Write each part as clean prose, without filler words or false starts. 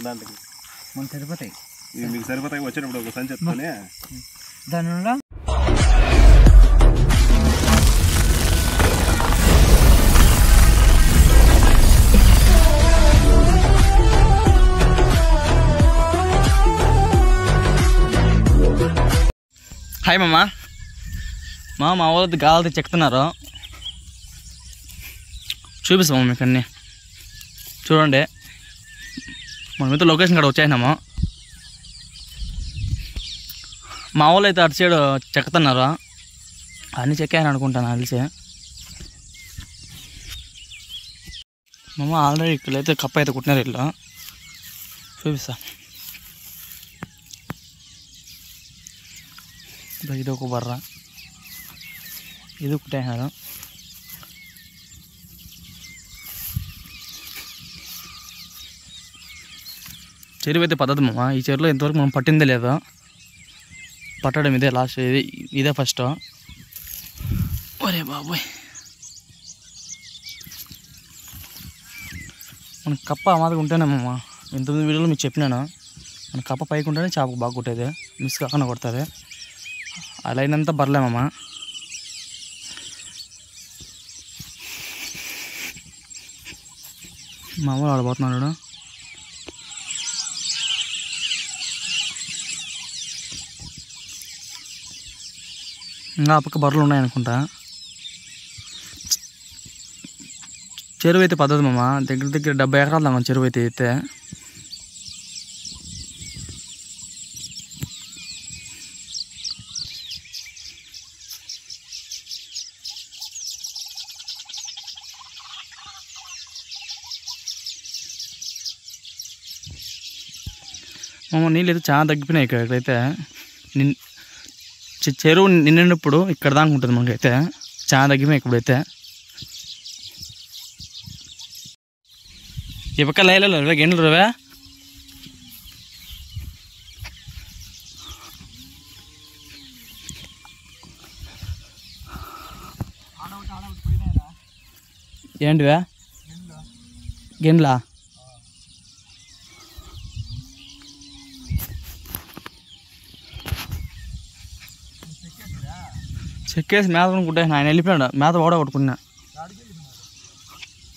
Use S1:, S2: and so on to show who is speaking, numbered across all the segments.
S1: దాంట్లోకి
S2: మన సరిపోతాయి.
S1: మీకు సరిపోతాయి. వచ్చేటప్పుడు ఒక సంచి ఎత్తుకొని
S2: దానివల్ల
S3: హాయ్ మామ. మా వాళ్ళది గాలి చెక్తున్నారు, చూపిస్తాము మీకు అన్నీ. చూడండి, మనమైతే లొకేషన్ కాడ వచ్చేసినాము. మా వాళ్ళు అయితే అటు సైడ్ చెక్కుతున్నారు, అన్నీ చెక్కాయని అనుకుంటాను కలిసి. మామ ఆల్రెడీ ఇక్కడైతే కప్ప అయితే కుట్టినారు, ఇట్లా చూపిస్తా. ఇది ఒక బర్ర, ఇది కుట్టేసారు. చెరువు అయితే పద్ధతి మామ. ఈ చెరువులో ఇంతవరకు మనం పట్టిందే లేదు, పట్టడం ఇదే లాస్ట్, ఇదే ఫస్ట్. ఒరే బాబోయ్, మన కప్ప మాదిరి ఉంటేనే మామ. ఇంతమంది వీడియోలో మీకు చెప్పినాను, మన కప్ప పైకి ఉంటేనే చేపకు బాగా కొట్టేది, మిస్ కాకుండా కొడుతుంది. అలా అయినంత బర్లేమమ్మా. మా అమ్మ ఆడబోతున్నాడు. ఇంకా ఆ పక్క బర్రెలు ఉన్నాయనుకుంటా. చెరువు అయితే పద్ధతి మామ, దగ్గర దగ్గర 70 ఎకరాలు దాకా చెరువు అయితే. నీళ్ళు అయితే చాలా తగ్గిపోయినాయి ఇక్కడైతే. చెరువు నిండినప్పుడు ఇక్కడ దాకా ఉంటుంది మనకైతే, చాలా తగ్గిపోయినాయి ఇప్పుడైతే. ఈ పక్క లైలలో రువే గెండ్లు రువే. ఏంటివే గెండ్లా? చెక్కేసి మేత కొనుక్కుంటే ఆయన వెళ్ళిపోయాడు. మేత ఓడ కొట్టుకున్నా,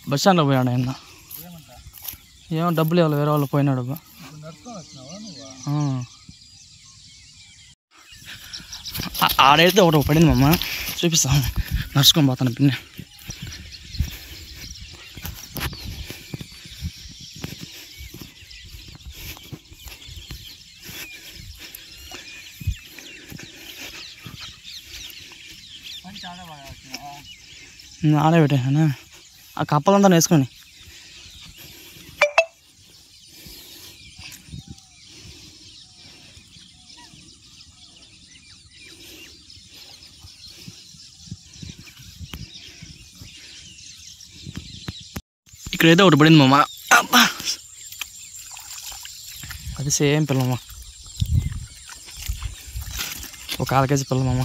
S3: బస్ స్టాండ్లో పోయాడు ఆయన. ఏమో డబ్బులు ఇవ్వాలి, వేరే వాళ్ళు పోయినాడు. ఆడైతే ఒకటి పడింది మమ్మ, చూపిస్తాను. నడుచుకొని పోతాను పిన్ని. ఆడే పెట్టాను ఆ కప్పలంతా వేసుకొని. ఇక్కడైతే ఒకటి పడింది మామ. అబ్బా, అది సేమ్ పిల్లమ్మ, ఒక 1/2 కేజీ పిల్లమ్మ.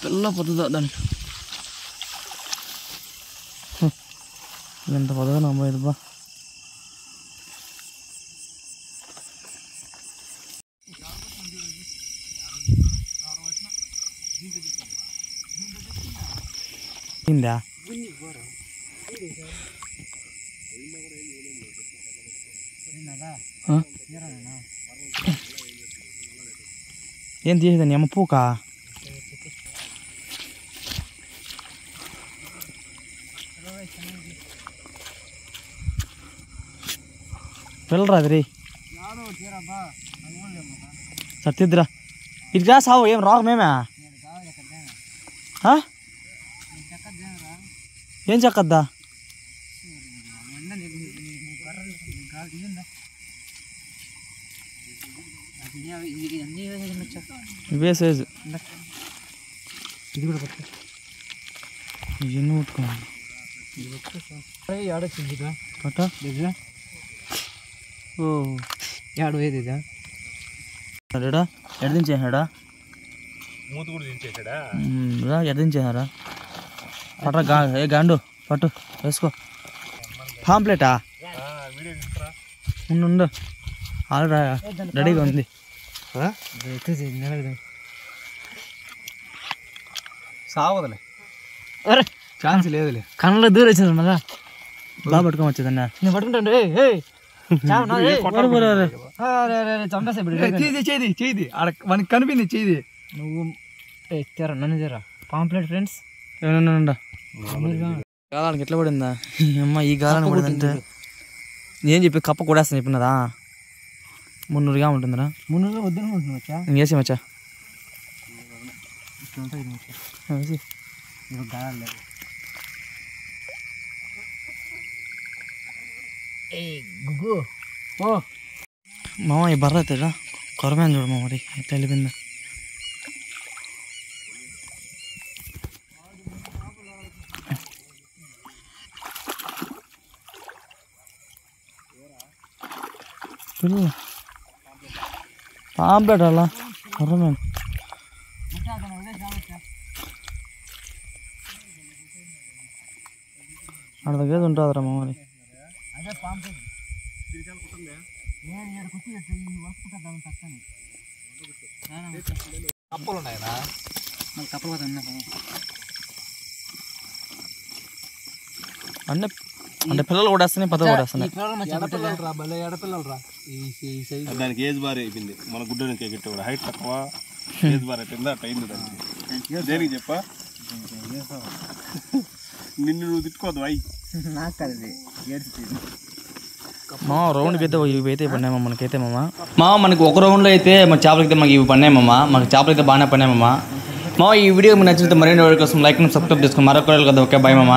S3: పిల్ల పొద్దుదా దానికి, ఎంత పొద్దుగా నమ్మలేదు బా. ఏందా ఏం తీసేదాన్ని అమ్మ పూకా? పిల్లరా అది సత్యద్రా ఇది రా సావు. ఏం రావు మేమే? ఏం చెక్కద్దా? ఇవే సైజు. ఇది కూడా పట్టు, ఇవన్నీ పట్టుకున్నాను. పట్ట ఓ ఏడు ఏది ఎడ దించేసాడా?
S1: మూతి కూడా దించేసాడా
S3: ఎదించారా పట్టరా ఏ గాండు పట్టు వేసుకో పాంప్లెటా
S1: వీడియో తీసుకురా
S3: ఉండు ఆల్రెడీ రెడీగా ఉంది
S2: సావదులే అరే ఛాన్స్ లేదులే
S3: కళ్ళలో దూరం వచ్చింది మళ్ళా బాగా పట్టుకొని వచ్చేదన్న
S2: నేను పట్టుకుంటాను చేది చేది ఆడ మనకి కనిపింది చేది నువ్వు తెరా నన్ను తెరా పాంప్లెట్ ఫ్రెండ్స్
S3: గాలానికి ఎట్లా పడిందా అమ్మ ఈ గాలానికి పడిందంటే ఏం చెప్పి కప్ప కొడేస్తాను చెప్పినదా 300గా ఉంటుందిరా
S2: 300 వద్దనుకుంటున్నా వచ్చా
S3: నేను వేసి మచ్చా
S2: ఇట్లా ఉంటుంది
S3: వేసి
S2: ఇప్పుడు గాలి లేదు గుగ్గు ఓ
S3: మామ ఈ బర్ర అవుతాడా కొరమేని చూడు మా మరి ఎట్లా వెళ్ళిపోయిందా పాంప్లెట్ అలా కొరమేను ఆడ దగ్గర ఉంటుందిరా మా మరి
S2: అదే పాంప్లెట్ నేను ఇక్కడ కుట్టి వస్తుకుంటాను పక్కని కప్పలు ఉన్నాయనా మళ్ళీ కప్పలు పోతా
S3: అంటే అంటే పిల్లలు కూడా వస్తున్నాయి పెద్ద కూడా వస్తున్నాయి
S1: దానికి ఏజ్ బార్ అయిపోయింది మన గుడ్డనికి ఎగట్టేవాడు హైట్ తక్కువ ఏజ్ బార్ అయిపోయింది అట్లా అయింది దానికి దేనికి చెప్పా నిన్ను నువ్వు తిట్టుకోవద్దు అయ్యి
S2: నాకు కలిసి
S3: మా రౌండ్కి అయితే ఇవి అయితే పడినాయమ్మా మనకైతే మా మనకి ఒక రౌండ్లో అయితే మన చేపలకైతే మాకు ఇవి పడినాయమ్మా మాకు చేపలు అయితే బాగానే పడినాయమ్మా మా ఈ వీడియో మీకు నచ్చితే మరిన్ని వీడియో కోసం లైక్ సబ్స్క్రైబ్ చేసుకుని మరొక కదా ఓకే బాయ్ మామ.